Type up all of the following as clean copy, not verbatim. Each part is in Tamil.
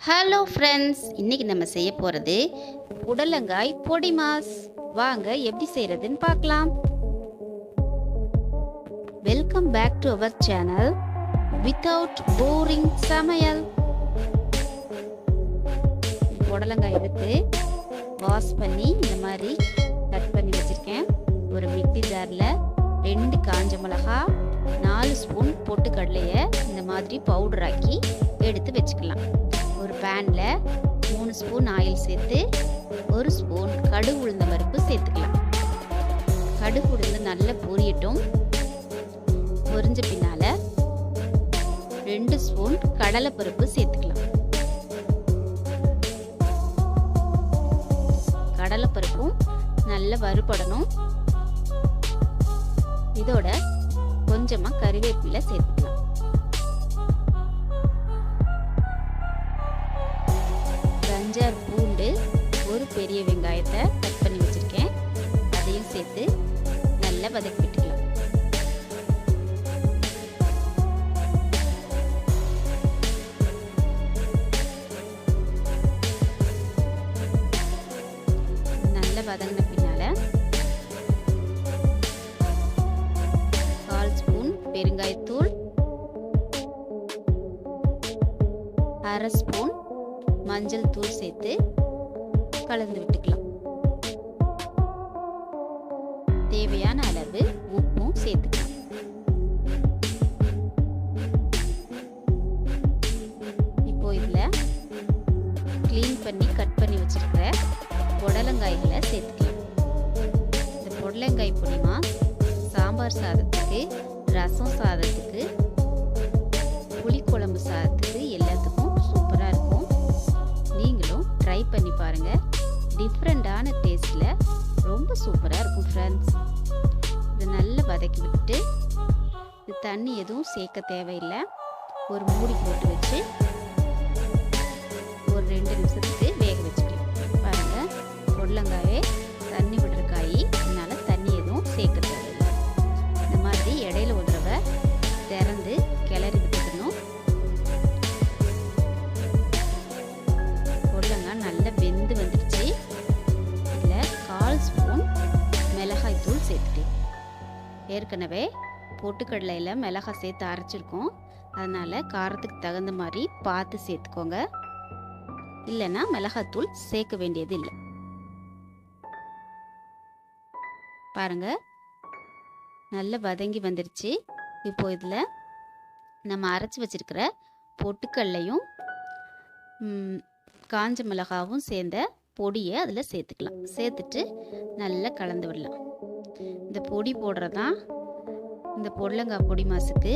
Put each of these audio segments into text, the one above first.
ஹலோ ஃப்ரெண்ட்ஸ், இன்றைக்கி நம்ம செய்ய போகிறது புடலங்காய் பொடி மாஸ். வாங்க எப்படி செய்கிறதுன்னு பார்க்கலாம். Welcome back to our channel without boring சமையல். புடலங்காய் எடுத்து வாஷ் பண்ணி இந்த மாதிரி கட் பண்ணி வச்சுருக்கேன். ஒரு மிக்ஸி ஜாரில் 2 காஞ்ச மிளகா, 4 ஸ்பூன் பொட்டுக்கடலையை இந்த மாதிரி பவுடராக்கி எடுத்து வச்சுக்கலாம். ஒரு பேனில் 3 ஸ்பூன் ஆயில் சேர்த்து 1 ஸ்பூன் கடுகு உளுந்த பருப்பு சேர்த்துக்கலாம். கடுகு உளுந்து நல்லா பொரியட்டும். பொரிஞ்ச பின்னால் 2 ஸ்பூன் கடலைப்பருப்பு சேர்த்துக்கலாம். கடலைப்பருப்பும் நல்லா வறுபடணும். இதோட கொஞ்சமாக கறிவேப்பிலை சேர்த்துக்கலாம். பூண்டு, ஒரு பெரிய வெங்காயத்தை கட் பண்ணி வச்சிருக்கேன், அதையும் சேர்த்து நல்லா வதக்கி விட்டுக்கலாம். நல்லா வதங்கின பின்னால 1/4 ஸ்பூன் பெருங்காயத்தூள், 1/2 ஸ்பூன் மஞ்சள் தூள் சேர்த்து கலந்து விட்டுக்கலாம். தேவையான அளவு உப்பும் சேர்த்துக்கலாம். இப்போ இதுல கிளீன் பண்ணி கட் பண்ணி வச்சிருக்கிற புடலங்காய்களை சேர்த்துக்கலாம். இந்த புடலங்காய் பொடிமா சாம்பார் சாதத்துக்கு, ரசம் சாதத்துக்கு, புளிக்குழம்பு சாதத்துக்கு எல்லாத்துக்கும் சூப்பராக இருக்கும். நீங்களும் ட்ரை பண்ணி பாருங்க. டிஃப்ரெண்டான டேஸ்ட்ல ரொம்ப சூப்பராக இருக்கும் ஃப்ரெண்ட்ஸ். இதை நல்லா வதக்கி விட்டு, இது தண்ணி எதுவும் சேர்க்க தேவையில்லை. ஒரு மூடி போட்டு வச்சு ஒரு 2 நிமிஷத்துக்கு வேக வச்சுக்கலாம். பாருங்க, புடலங்காயே தண்ணி விடுற காய், அதனால தண்ணி எதுவும் சேர்க்க தேவையில்லை. இந்த மாதிரி இடையில ஒரு தடவை திறந்து கிளறி விட்டுக்கணும். நல்லா வெந்து வந்துடுச்சு. இதில் 1/4 ஸ்பூன் மிளகாய் தூள் சேர்த்துட்டேன். ஏற்கனவே பொட்டுக்கடலையில் மிளகாய் சேர்த்து அரைச்சிருக்கோம், அதனால் காரத்துக்கு தகுந்த மாதிரி பார்த்து சேர்த்துக்கோங்க. இல்லைன்னா மிளகாய் தூள் சேர்க்க வேண்டியது இல்லை. பாருங்க, நல்லா வதங்கி வந்துடுச்சு. இப்போ இதில் நம்ம அரைச்சி வச்சிருக்கிற பொட்டுக்கடலையும் காஞ்ச மிளகாவும் சேர்ந்த பொடியை அதில் சேர்த்துக்கலாம். சேர்த்துட்டு நல்லா கலந்து விடலாம். இந்த பொடி போடுறதான் இந்த புடலங்காய் பொடி மாசுக்கு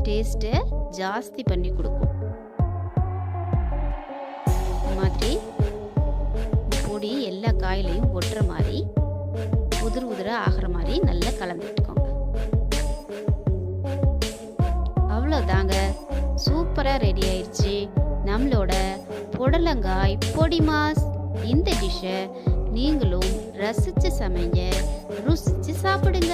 டேஸ்ட்டை ஜாஸ்தி பண்ணி கொடுக்கும். இந்த மாதிரி பொடி எல்லா காயிலையும் ஒட்டுற மாதிரி, உதிர் உதிராக ஆகிற மாதிரி நல்லா கலந்து விட்டுக்கோங்க. அவ்வளோதாங்க, சூப்பராக ரெடி ஆயிடுச்சு நம்மளோட புடலங்காய் பொடி மாஸ். இந்த டிஷ்ஷை நீங்களும் ரசிச்சு சமைங்க, ருசிச்சு சாப்பிடுங்க.